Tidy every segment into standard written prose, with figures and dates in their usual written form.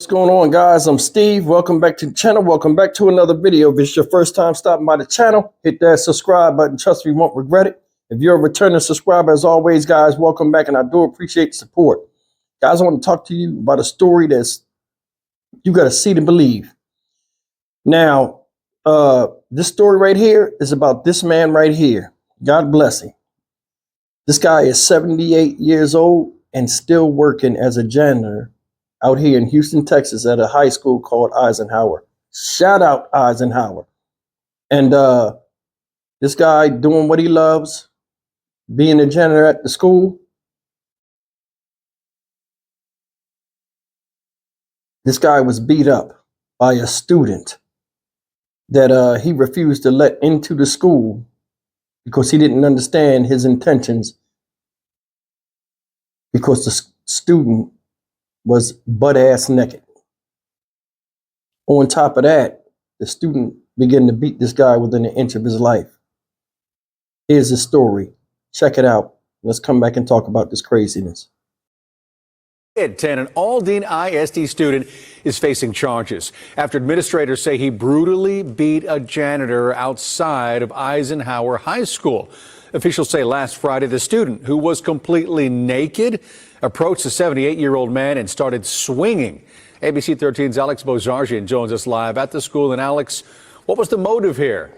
What's going on, guys? I'm Steve. Welcome back to the channel. Welcome back to another video. If it's your first time stopping by the channel, hit that subscribe button. Trust me, you won't regret it. If you're a returning subscriber, as always, guys, welcome back, and I do appreciate the support. Guys, I want to talk to you about a story that's you got to see to believe. Now, this story right here is about this man right here. God bless him. This guy is 78 years old and still working as a janitor out here in Houston, Texas at a high school called Eisenhower. Shout out Eisenhower. And this guy doing what he loves, being a janitor at the school. This guy was beat up by a student that he refused to let into the school because he didn't understand his intentions, because the student was butt-ass naked. On top of that, the student began to beat this guy within an inch of his life. Here's the story. Check it out. Let's come back and talk about this craziness. At 10, an Aldine ISD student is facing charges after administrators say he brutally beat a janitor outside of Eisenhower High School. Officials say last Friday, the student, who was completely naked, approached the 78-year-old man and started swinging. ABC 13's Alex Bozargian joins us live at the school. And Alex, what was the motive here?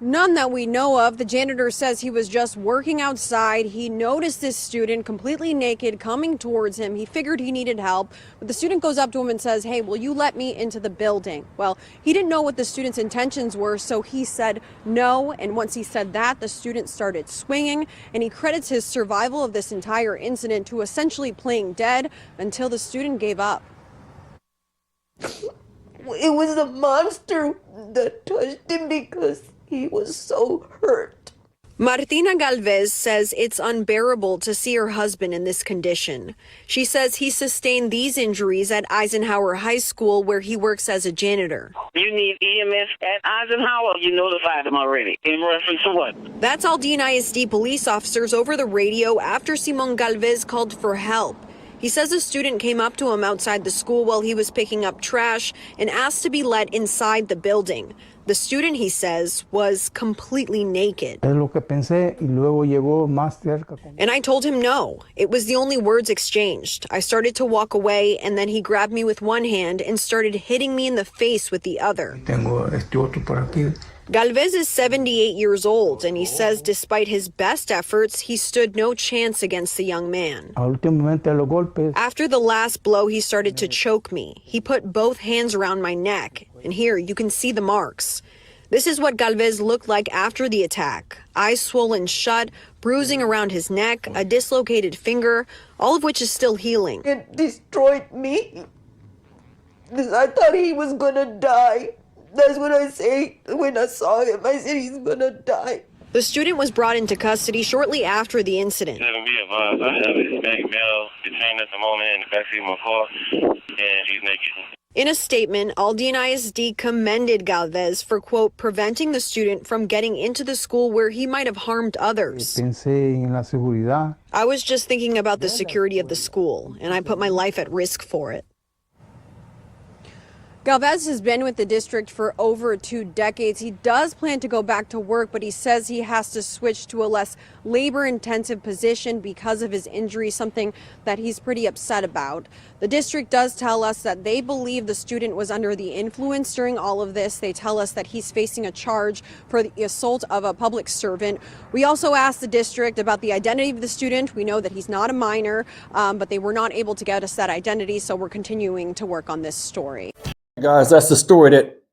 None that we know of. The janitor says he was just working outside. He noticed this student completely naked coming towards him. He figured he needed help, but the student goes up to him and says, "Hey, will you let me into the building?" Well, he didn't know what the student's intentions were, so he said no. And once he said that, the student started swinging, and he credits his survival of this entire incident to essentially playing dead until the student gave up. It was a monster that touched him because he was so hurt. Martina Galvez says it's unbearable to see her husband in this condition. She says he sustained these injuries at Eisenhower High School, where he works as a janitor. You need EMS at Eisenhower. You notified them already. In reference to what? That's Aldine ISD police officers over the radio after Simon Galvez called for help. He says a student came up to him outside the school while he was picking up trash and asked to be let inside the building. The student, he says, was completely naked. And I told him no. It was the only words exchanged. I started to walk away, and then he grabbed me with one hand and started hitting me in the face with the other. Galvez is 78 years old, and he says despite his best efforts, he stood no chance against the young man. After the last blow, he started to choke me. He put both hands around my neck, and here you can see the marks. This is what Galvez looked like after the attack. Eyes swollen shut, bruising around his neck, a dislocated finger, all of which is still healing. It destroyed me. I thought he was gonna die. That's what I say when I saw him. I said he's gonna die. The student was brought into custody shortly after the incident. I have a Hispanic male detained at the moment in the backseat of my car, and he's naked. In a statement, Aldine ISD commended Galvez for, quote, preventing the student from getting into the school where he might have harmed others. I was just thinking about the security of the school, and I put my life at risk for it. Galvez has been with the district for over 2 decades. He does plan to go back to work, but he says he has to switch to a less labor-intensive position because of his injury, something that he's pretty upset about. The district does tell us that they believe the student was under the influence during all of this. They tell us that he's facing a charge for the assault of a public servant. We also asked the district about the identity of the student. We know that he's not a minor, but they were not able to get us that identity, so we're continuing to work on this story. Guys, that's the story that,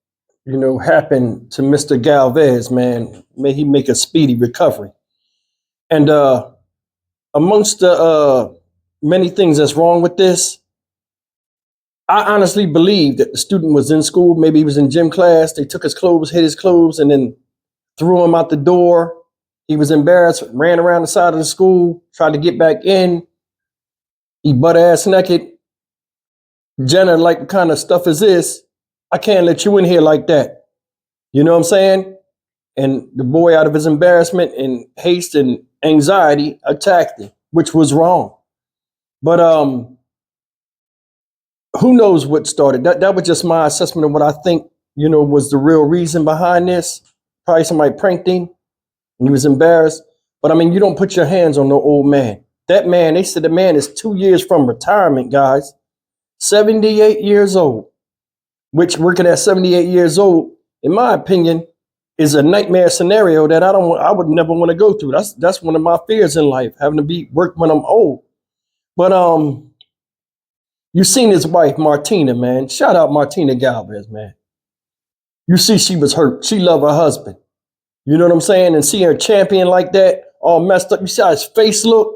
happened to Mr. Galvez, man. May he make a speedy recovery. And amongst the many things that's wrong with this, I honestly believe that the student was in school. Maybe he was in gym class. They took his clothes, hid his clothes, and then threw him out the door. He was embarrassed, ran around the side of the school, tried to get back in. He butt-ass naked. Jenna, like, what kind of stuff is this? I can't let you in here like that. You know what I'm saying? And the boy, out of his embarrassment and haste and anxiety, attacked him, which was wrong. But who knows what started? That was just my assessment of what I think, was the real reason behind this. Probably somebody pranked him and he was embarrassed. But I mean, you don't put your hands on no old man. That man, they said the man is 2 years from retirement, guys. 78 years old, which working at 78 years old, in my opinion, is a nightmare scenario that I would never want to go through. That's one of my fears in life, having to work when I'm old. But you seen his wife, Martina, man. Shout out Martina Galvez, man. You see she was hurt. She loved her husband. You know what I'm saying? And see her champion like that, all messed up. You see how his face look?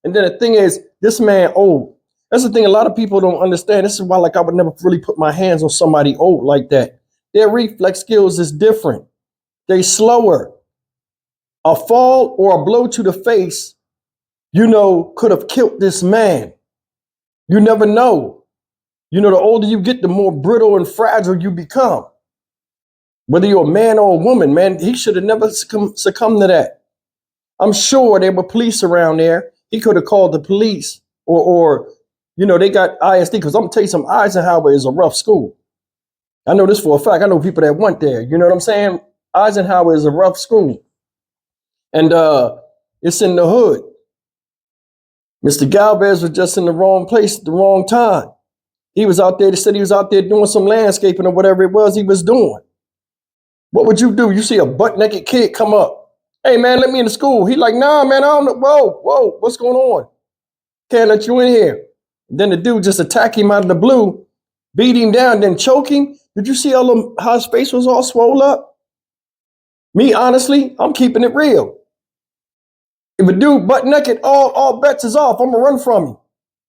And then the thing is, this man old. That's the thing a lot of people don't understand. This is why I would never really put my hands on somebody old like that. Their reflex skills is different. They slower. A fall or a blow to the face, could have killed this man. You never know. The older you get, the more brittle and fragile you become. Whether you're a man or a woman, man, he should have never succumbed to that. I'm sure there were police around there. He could have called the police or they got ISD, because I'm going to tell you something, Eisenhower is a rough school. I know this for a fact. I know people that went there. You know what I'm saying? Eisenhower is a rough school. And it's in the hood. Mr. Galvez was just in the wrong place at the wrong time. He was out there, they said he was out there doing some landscaping or whatever it was he was doing. What would you do? You see a butt-naked kid come up. Hey, man, let me in the school. He like, nah, man, I don't know. Whoa, what's going on? Can't let you in here. And then the dude just attacked him out of the blue, beat him down, then choke him. Did you see how his face was all swole up? Me, honestly, I'm keeping it real. If a dude butt naked, all bets is off. I'm going to run from him.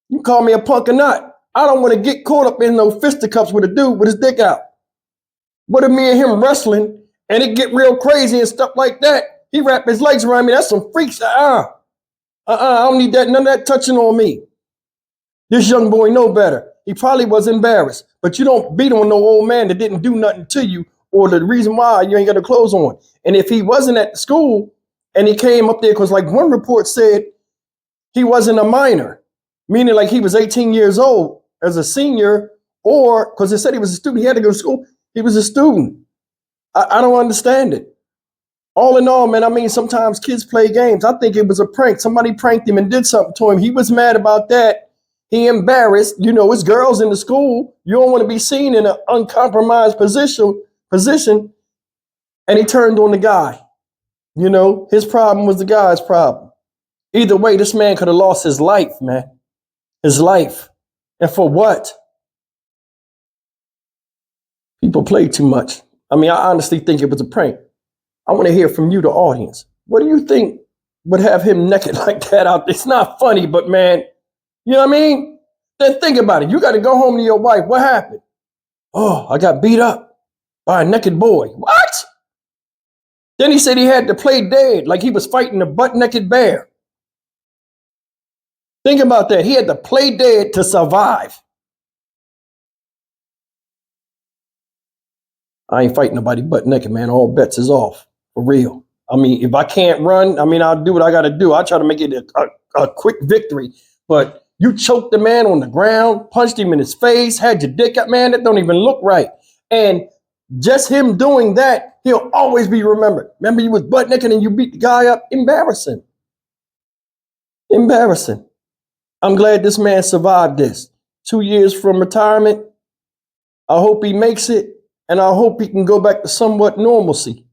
You call me a punk or not. I don't want to get caught up in no fisticuffs with a dude with his dick out. What if me and him wrestling and it get real crazy and stuff like that? He wrap his legs around me. That's some freaks. I don't need that. None of that touching on me. This young boy know better. He probably was embarrassed, but you don't beat on no old man that didn't do nothing to you or the reason why you ain't got the clothes on. And if he wasn't at the school and he came up there, because like one report said he wasn't a minor, meaning like he was 18 years old as a senior, or because it said he was a student, he had to go to school. He was a student. I don't understand it. All in all, man, I mean, sometimes kids play games. I think it was a prank. Somebody pranked him and did something to him. He was mad about that. He embarrassed. It's girls in the school. You don't want to be seen in an uncompromised position. And he turned on the guy. His problem was the guy's problem. Either way, this man could have lost his life, man. His life. And for what? People play too much. I mean, I honestly think it was a prank. I want to hear from you, the audience. What do you think would have him naked like that out there? It's not funny, but man, you know what I mean? Then think about it. You got to go home to your wife. What happened? Oh, I got beat up by a naked boy. What? Then he said he had to play dead, like he was fighting a butt-naked bear. Think about that. He had to play dead to survive. I ain't fighting nobody butt naked, man. All bets is off, for real. I mean, if I can't run, I'll do what I got to do. I'll try to make it a quick victory. But you choked the man on the ground, punched him in his face, had your dick up, man. That don't even look right. And just him doing that, he'll always be remembered. Remember, you was butt naked and you beat the guy up? Embarrassing. Embarrassing. I'm glad this man survived this. 2 years from retirement. I hope he makes it. And I hope he can go back to somewhat normalcy.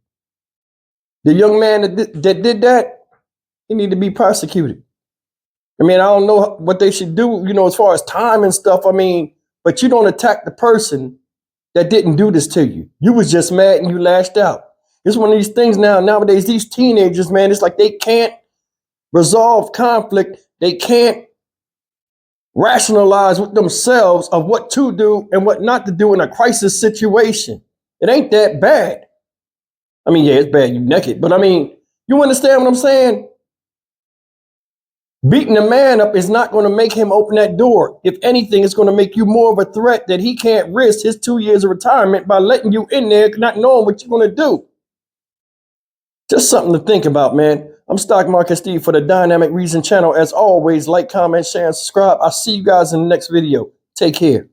The young man that did that, he need to be prosecuted. I don't know what they should do, as far as time and stuff. But you don't attack the person that didn't do this to you. You was just mad and you lashed out. It's one of these things nowadays, these teenagers, man, it's like they can't resolve conflict. They can't rationalize with themselves of what to do and what not to do in a crisis situation. It ain't that bad. Yeah, it's bad you naked, but you understand what I'm saying? Beating a man up is not going to make him open that door. If anything, it's going to make you more of a threat that he can't risk his 2 years of retirement by letting you in there, not knowing what you're going to do. Just something to think about, man. I'm Stock Market Steve for the Dynamic Reason channel. As always, like, comment, share, and subscribe. I'll see you guys in the next video. Take care.